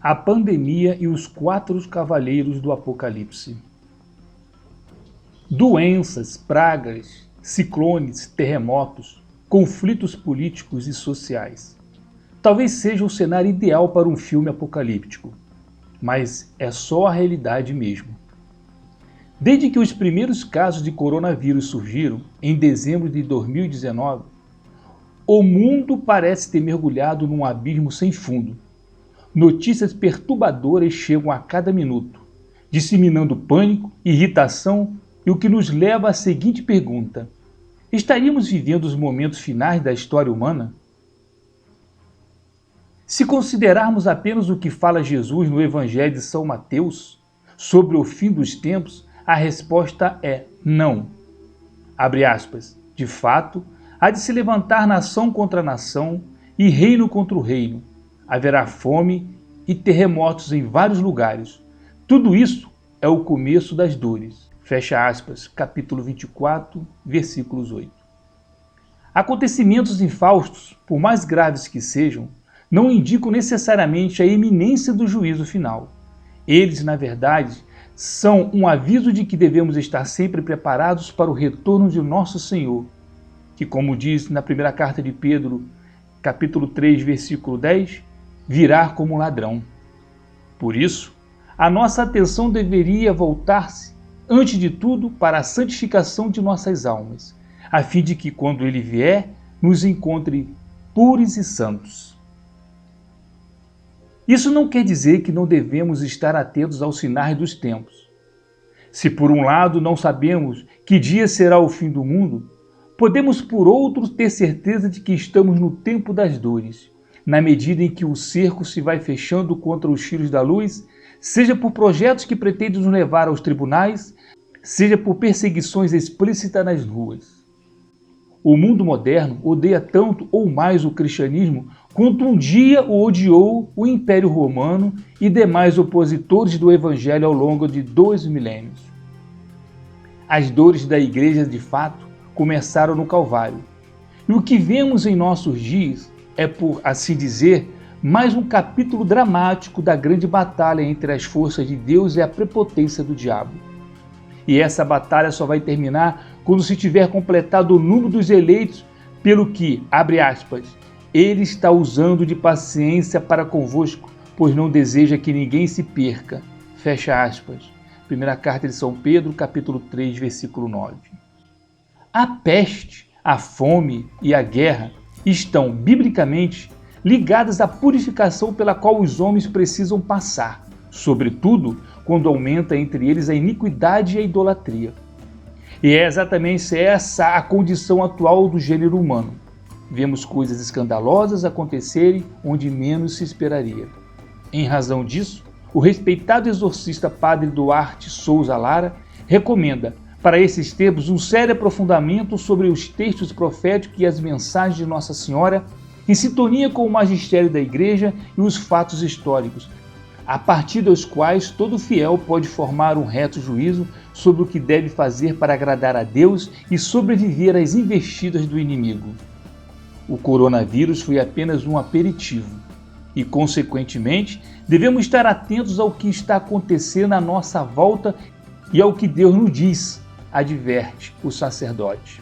A pandemia e os 4 cavaleiros do Apocalipse. Doenças, pragas, ciclones, terremotos, conflitos políticos e sociais. Talvez seja o cenário ideal para um filme apocalíptico, mas é só a realidade mesmo. Desde que os primeiros casos de coronavírus surgiram, em dezembro de 2019, o mundo parece ter mergulhado num abismo sem fundo. Notícias perturbadoras chegam a cada minuto, disseminando pânico, irritação e o que nos leva à seguinte pergunta: estaríamos vivendo os momentos finais da história humana? Se considerarmos apenas o que fala Jesus no Evangelho de São Mateus sobre o fim dos tempos, a resposta é não. Abre aspas. De fato, há de se levantar nação contra nação e reino contra o reino. Haverá fome e terremotos em vários lugares. Tudo isso é o começo das dores. Fecha aspas, capítulo 24, versículos 8. Acontecimentos infaustos, por mais graves que sejam, não indicam necessariamente a iminência do juízo final. Eles, na verdade, são um aviso de que devemos estar sempre preparados para o retorno de nosso Senhor, que, como diz na primeira carta de Pedro, capítulo 3, versículo 10, virá como ladrão. Por isso, a nossa atenção deveria voltar-se, antes de tudo, para a santificação de nossas almas, a fim de que, quando Ele vier, nos encontre puros e santos. Isso não quer dizer que não devemos estar atentos aos sinais dos tempos. Se por um lado não sabemos que dia será o fim do mundo, podemos por outro ter certeza de que estamos no tempo das dores, na medida em que o cerco se vai fechando contra os filhos da luz, seja por projetos que pretendem nos levar aos tribunais, seja por perseguições explícitas nas ruas. O mundo moderno odeia tanto ou mais o cristianismo quanto um dia o odiou o Império Romano e demais opositores do Evangelho ao longo de 2 milênios. As dores da Igreja, de fato, começaram no Calvário. E o que vemos em nossos dias é, por assim dizer, mais um capítulo dramático da grande batalha entre as forças de Deus e a prepotência do diabo. E essa batalha só vai terminar quando se tiver completado o número dos eleitos, pelo que, abre aspas, Ele está usando de paciência para convosco, pois não deseja que ninguém se perca. Fecha aspas. Primeira carta de São Pedro, capítulo 3, versículo 9. A peste, a fome e a guerra estão, biblicamente, ligadas à purificação pela qual os homens precisam passar, sobretudo quando aumenta entre eles a iniquidade e a idolatria. E é exatamente essa a condição atual do gênero humano. Vemos coisas escandalosas acontecerem onde menos se esperaria. Em razão disso, o respeitado exorcista Padre Duarte Souza Lara recomenda, para esses tempos, um sério aprofundamento sobre os textos proféticos e as mensagens de Nossa Senhora, em sintonia com o magistério da Igreja e os fatos históricos, a partir dos quais todo fiel pode formar um reto juízo sobre o que deve fazer para agradar a Deus e sobreviver às investidas do inimigo. O coronavírus foi apenas um aperitivo e, consequentemente, devemos estar atentos ao que está acontecendo à nossa volta e ao que Deus nos diz, adverte o sacerdote.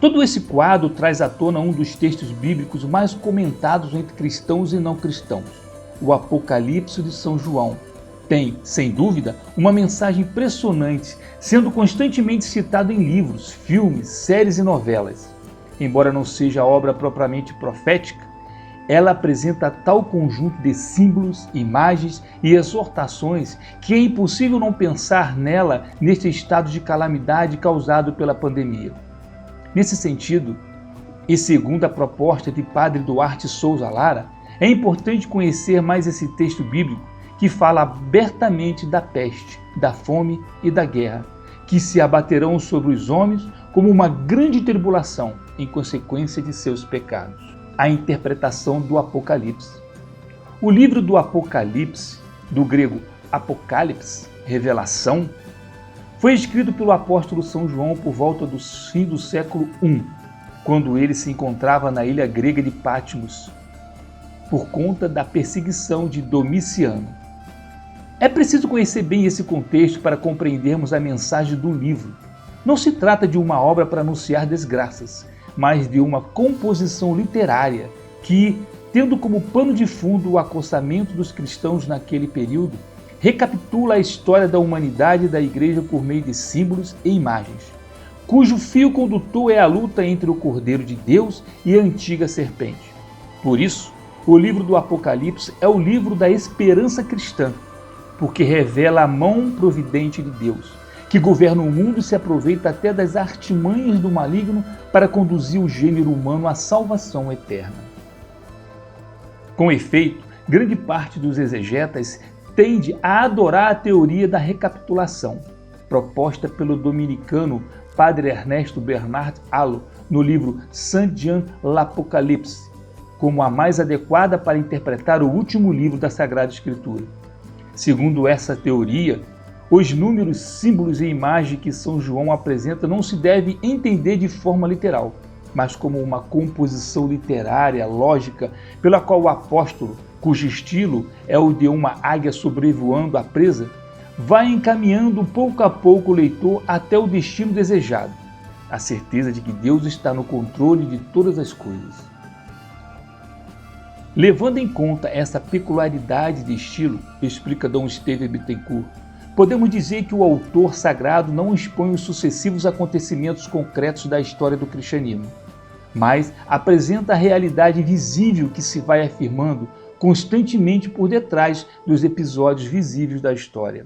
Todo esse quadro traz à tona um dos textos bíblicos mais comentados entre cristãos e não cristãos. O Apocalipse de São João tem, sem dúvida, uma mensagem impressionante, sendo constantemente citado em livros, filmes, séries e novelas. Embora não seja obra propriamente profética, ela apresenta tal conjunto de símbolos, imagens e exortações que é impossível não pensar nela neste estado de calamidade causado pela pandemia. Nesse sentido, e segundo a proposta de Padre Duarte Souza Lara, é importante conhecer mais esse texto bíblico que fala abertamente da peste, da fome e da guerra, que se abaterão sobre os homens como uma grande tribulação em consequência de seus pecados. A interpretação do Apocalipse. O livro do Apocalipse, do grego Apocalipse, revelação, foi escrito pelo apóstolo São João por volta do fim do século I, quando ele se encontrava na ilha grega de Patmos. por conta da perseguição de Domiciano. É preciso conhecer bem esse contexto para compreendermos a mensagem do livro. Não se trata de uma obra para anunciar desgraças, mas de uma composição literária que, tendo como pano de fundo o acostamento dos cristãos naquele período, recapitula a história da humanidade e da Igreja por meio de símbolos e imagens, cujo fio condutor é a luta entre o Cordeiro de Deus e a antiga serpente. Por isso, o livro do Apocalipse é o livro da esperança cristã, porque revela a mão providente de Deus, que governa o mundo e se aproveita até das artimanhas do maligno para conduzir o gênero humano à salvação eterna. Com efeito, grande parte dos exegetas tende a adorar a teoria da recapitulação, proposta pelo dominicano Padre Ernesto Bernard Allo no livro Saint Jean l'Apocalypse, como a mais adequada para interpretar o último livro da Sagrada Escritura. Segundo essa teoria, os números, símbolos e imagens que São João apresenta não se devem entender de forma literal, mas como uma composição literária, lógica, pela qual o apóstolo, cujo estilo é o de uma águia sobrevoando a presa, vai encaminhando pouco a pouco o leitor até o destino desejado, a certeza de que Deus está no controle de todas as coisas. Levando em conta essa peculiaridade de estilo, explica Dom Esteve Bittencourt, podemos dizer que o autor sagrado não expõe os sucessivos acontecimentos concretos da história do cristianismo, mas apresenta a realidade visível que se vai afirmando constantemente por detrás dos episódios visíveis da história.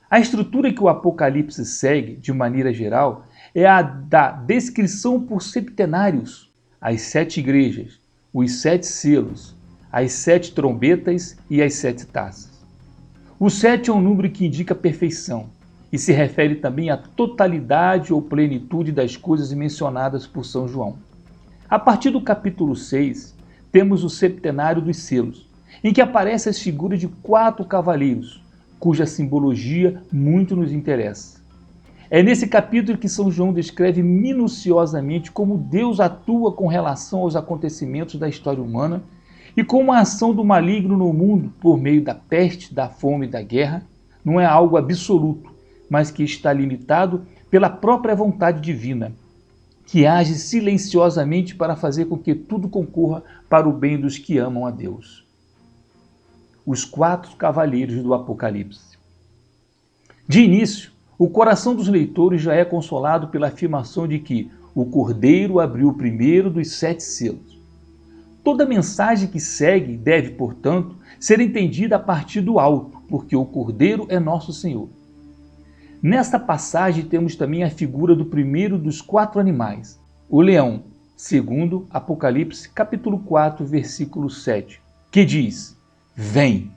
A estrutura que o Apocalipse segue, de maneira geral, é a da descrição por septenários, as 7 igrejas, os 7 selos, as 7 trombetas e as 7 taças. O 7 é um número que indica perfeição e se refere também à totalidade ou plenitude das coisas mencionadas por São João. A partir do capítulo 6, temos o septenário dos selos, em que aparecem as figuras de 4 cavaleiros, cuja simbologia muito nos interessa. É nesse capítulo que São João descreve minuciosamente como Deus atua com relação aos acontecimentos da história humana e como a ação do maligno no mundo, por meio da peste, da fome e da guerra, não é algo absoluto, mas que está limitado pela própria vontade divina, que age silenciosamente para fazer com que tudo concorra para o bem dos que amam a Deus. Os 4 cavaleiros do Apocalipse. De início, o coração dos leitores já é consolado pela afirmação de que o Cordeiro abriu o primeiro dos 7 selos. Toda mensagem que segue deve, portanto, ser entendida a partir do alto, porque o Cordeiro é nosso Senhor. Nesta passagem temos também a figura do primeiro dos 4 animais, o leão, segundo Apocalipse capítulo 4, versículo 7, que diz: Vem!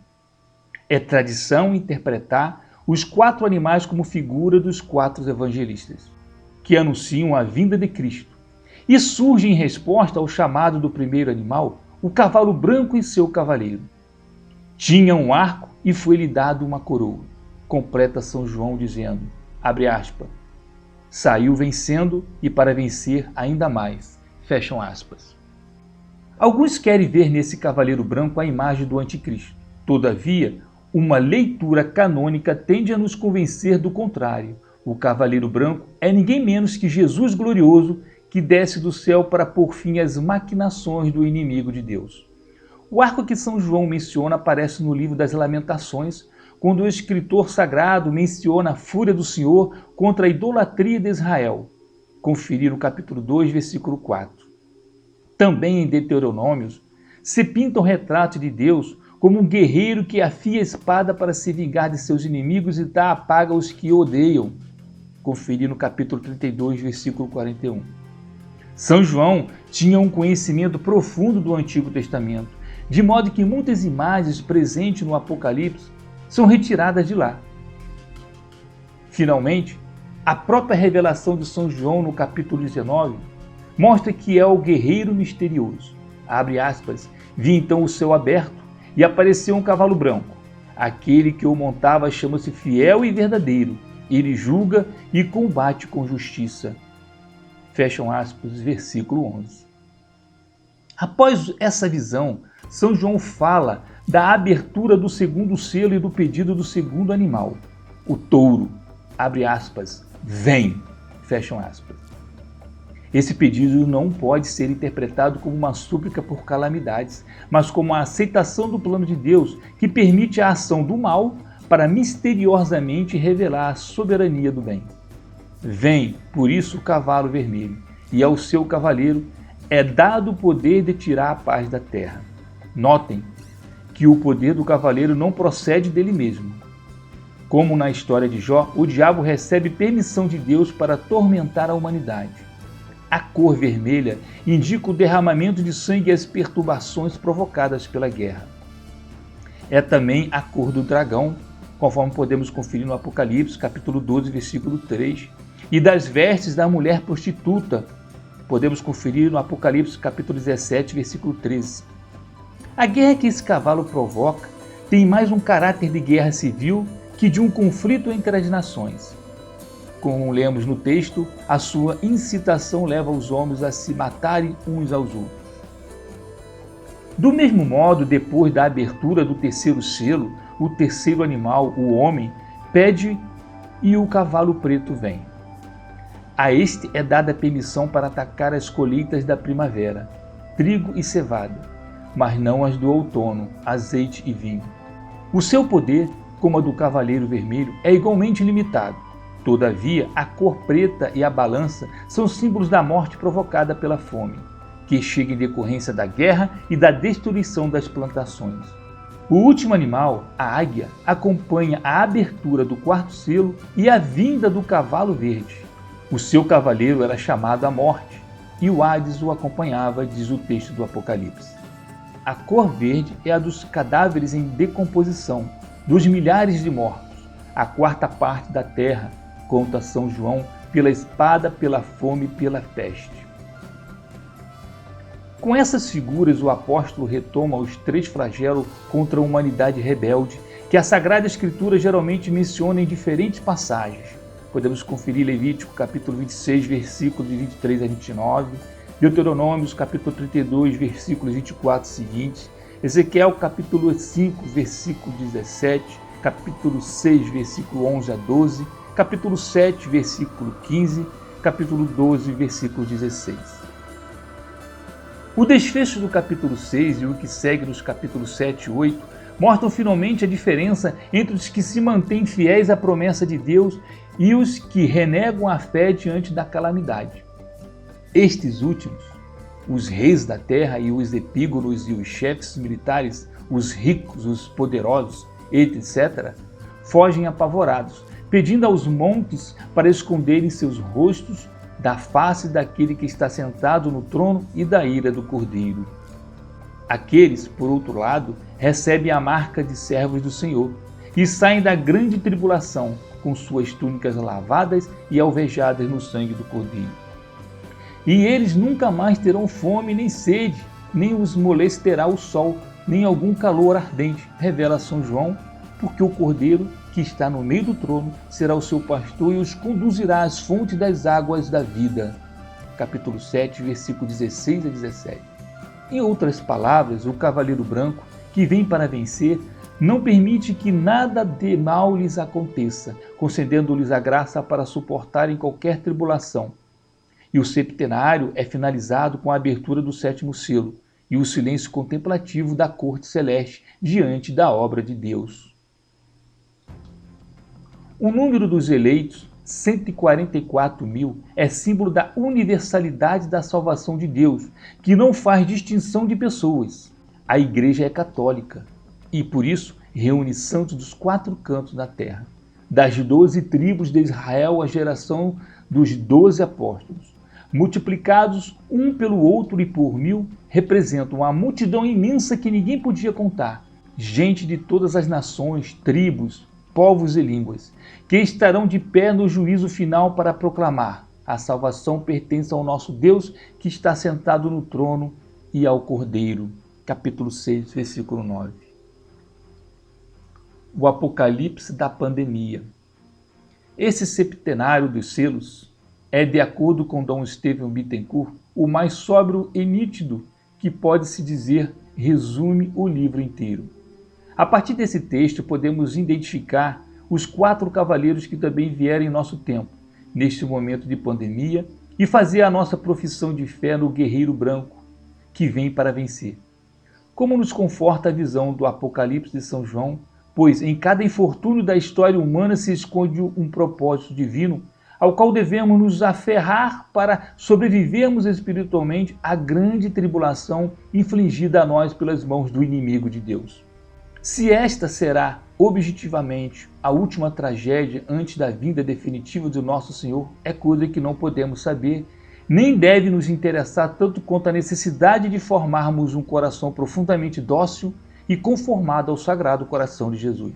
É tradição interpretar os 4 animais como figura dos 4 evangelistas, que anunciam a vinda de Cristo, e surge em resposta ao chamado do primeiro animal, o cavalo branco e seu cavaleiro. Tinha um arco e foi-lhe dado uma coroa. Completa São João dizendo, abre aspas, saiu vencendo e para vencer ainda mais, fecham aspas. Alguns querem ver nesse cavaleiro branco a imagem do anticristo. Todavia, uma leitura canônica tende a nos convencer do contrário. O cavaleiro branco é ninguém menos que Jesus glorioso que desce do céu para pôr fim às maquinações do inimigo de Deus. O arco que São João menciona aparece no livro das Lamentações, quando o escritor sagrado menciona a fúria do Senhor contra a idolatria de Israel. Conferir no capítulo 2, versículo 4. Também em Deuteronômios, se pinta o retrato de Deus como um guerreiro que afia a espada para se vingar de seus inimigos e dá a paga aos que o odeiam. Conferir no capítulo 32, versículo 41. São João tinha um conhecimento profundo do Antigo Testamento, de modo que muitas imagens presentes no Apocalipse são retiradas de lá. Finalmente, a própria revelação de São João no capítulo 19 mostra que é o guerreiro misterioso. Abre aspas, vi então o céu aberto e apareceu um cavalo branco. Aquele que o montava chama-se Fiel e Verdadeiro. Ele julga e combate com justiça. Fecham aspas, versículo 11. Após essa visão, São João fala da abertura do segundo selo e do pedido do segundo animal, o touro, abre aspas, vem, fecham aspas. Esse pedido não pode ser interpretado como uma súplica por calamidades, mas como a aceitação do plano de Deus que permite a ação do mal para misteriosamente revelar a soberania do bem. Vem, por isso, o cavalo vermelho, e ao seu cavaleiro é dado o poder de tirar a paz da terra. Notem que o poder do cavaleiro não procede dele mesmo. Como na história de Jó, o diabo recebe permissão de Deus para atormentar a humanidade. A cor vermelha indica o derramamento de sangue e as perturbações provocadas pela guerra. É também a cor do dragão, conforme podemos conferir no Apocalipse, capítulo 12, versículo 3, e das vestes da mulher prostituta, podemos conferir no Apocalipse, capítulo 17, versículo 13. A guerra que esse cavalo provoca tem mais um caráter de guerra civil que de um conflito entre as nações. Como lemos no texto, a sua incitação leva os homens a se matarem uns aos outros. Do mesmo modo, depois da abertura do terceiro selo, o terceiro animal, o homem, pede e o cavalo preto vem. A este é dada permissão para atacar as colheitas da primavera, trigo e cevada, mas não as do outono, azeite e vinho. O seu poder, como a do cavaleiro vermelho, é igualmente limitado. Todavia, a cor preta e a balança são símbolos da morte provocada pela fome, que chega em decorrência da guerra e da destruição das plantações. O último animal, a águia, acompanha a abertura do quarto selo e a vinda do cavalo verde. O seu cavaleiro era chamado a morte, e o Hades o acompanhava, diz o texto do Apocalipse. A cor verde é a dos cadáveres em decomposição, dos milhares de mortos, a quarta parte da terra, conta São João, pela espada, pela fome e pela peste. Com essas figuras, o apóstolo retoma os três flagelos contra a humanidade rebelde, que a Sagrada Escritura geralmente menciona em diferentes passagens. Podemos conferir Levítico, capítulo 26, versículos de 23 a 29, Deuteronômios, capítulo 32, versículos 24 seguintes, Ezequiel, capítulo 5, versículo 17, capítulo 6, versículo 11 a 12, capítulo 7, versículo 15, capítulo 12, versículo 16. O desfecho do capítulo 6 e o que segue nos capítulos 7 e 8 mostram finalmente a diferença entre os que se mantêm fiéis à promessa de Deus e os que renegam a fé diante da calamidade. Estes últimos, os reis da terra e os epígonos e os chefes militares, os ricos, os poderosos, etc., fogem apavorados, pedindo aos montes para esconderem seus rostos da face daquele que está sentado no trono e da ira do Cordeiro. Aqueles, por outro lado, recebem a marca de servos do Senhor e saem da grande tribulação com suas túnicas lavadas e alvejadas no sangue do Cordeiro. E eles nunca mais terão fome nem sede, nem os molestará o sol, nem algum calor ardente, revela São João, porque o Cordeiro, que está no meio do trono, será o seu pastor e os conduzirá às fontes das águas da vida. Capítulo 7, versículo 16 a 17. Em outras palavras, o cavaleiro branco, que vem para vencer, não permite que nada de mal lhes aconteça, concedendo-lhes a graça para suportarem qualquer tribulação. E o septenário é finalizado com a abertura do sétimo selo e o silêncio contemplativo da corte celeste diante da obra de Deus. O número dos eleitos, 144.000, é símbolo da universalidade da salvação de Deus, que não faz distinção de pessoas. A Igreja é católica e, por isso, reúne santos dos 4 cantos da terra. Das 12 tribos de Israel, a geração dos 12 apóstolos, multiplicados um pelo outro e por 1000, representam uma multidão imensa que ninguém podia contar. Gente de todas as nações, tribos, povos e línguas, que estarão de pé no juízo final para proclamar: a salvação pertence ao nosso Deus que está sentado no trono e ao Cordeiro. Capítulo 6, versículo 9. O Apocalipse da pandemia. Esse septenário dos selos é, de acordo com Dom Estevão Bittencourt, o mais sóbrio e nítido que pode-se dizer resume o livro inteiro. A partir desse texto, podemos identificar os 4 cavaleiros que também vieram em nosso tempo, neste momento de pandemia, e fazer a nossa profissão de fé no guerreiro branco, que vem para vencer. Como nos conforta a visão do Apocalipse de São João, pois em cada infortúnio da história humana se esconde um propósito divino, ao qual devemos nos aferrar para sobrevivermos espiritualmente à grande tribulação infligida a nós pelas mãos do inimigo de Deus. Se esta será objetivamente a última tragédia antes da vinda definitiva do nosso Senhor, é coisa que não podemos saber, nem deve nos interessar tanto quanto a necessidade de formarmos um coração profundamente dócil e conformado ao Sagrado Coração de Jesus.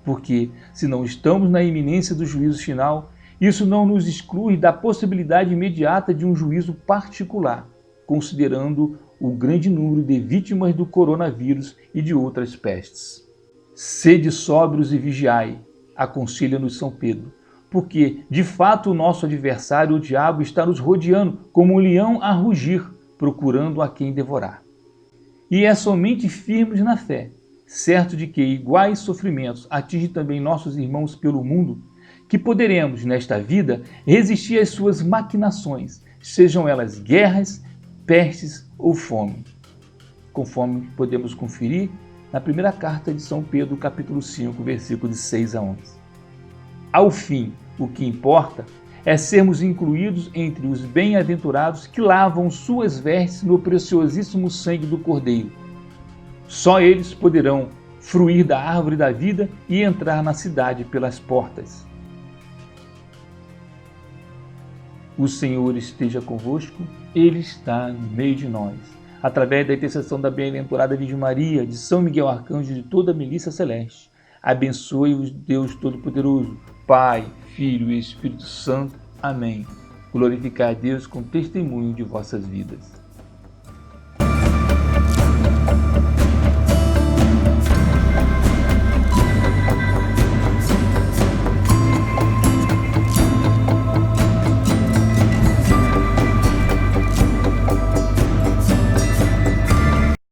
Porque, se não estamos na iminência do juízo final, isso não nos exclui da possibilidade imediata de um juízo particular, considerando o grande número de vítimas do coronavírus e de outras pestes. Sede sóbrios e vigiai, aconselha-nos São Pedro, porque, de fato, o nosso adversário, o diabo, está nos rodeando como um leão a rugir, procurando a quem devorar. E é somente firmes na fé, certo de que iguais sofrimentos atingem também nossos irmãos pelo mundo, que poderemos, nesta vida, resistir às suas maquinações, sejam elas guerras, pestes ou fome. Conforme podemos conferir na primeira carta de São Pedro, capítulo 5, versículos de 6 a 11. Ao fim, o que importa é sermos incluídos entre os bem-aventurados que lavam suas vestes no preciosíssimo sangue do Cordeiro. Só eles poderão fruir da árvore da vida e entrar na cidade pelas portas. O Senhor esteja convosco, Ele está no meio de nós. Através da intercessão da bem-aventurada Virgem Maria, de São Miguel Arcanjo e de toda a milícia celeste, abençoe-os Deus Todo-Poderoso, Pai, Filho e Espírito Santo. Amém. Glorificar a Deus com testemunho de vossas vidas.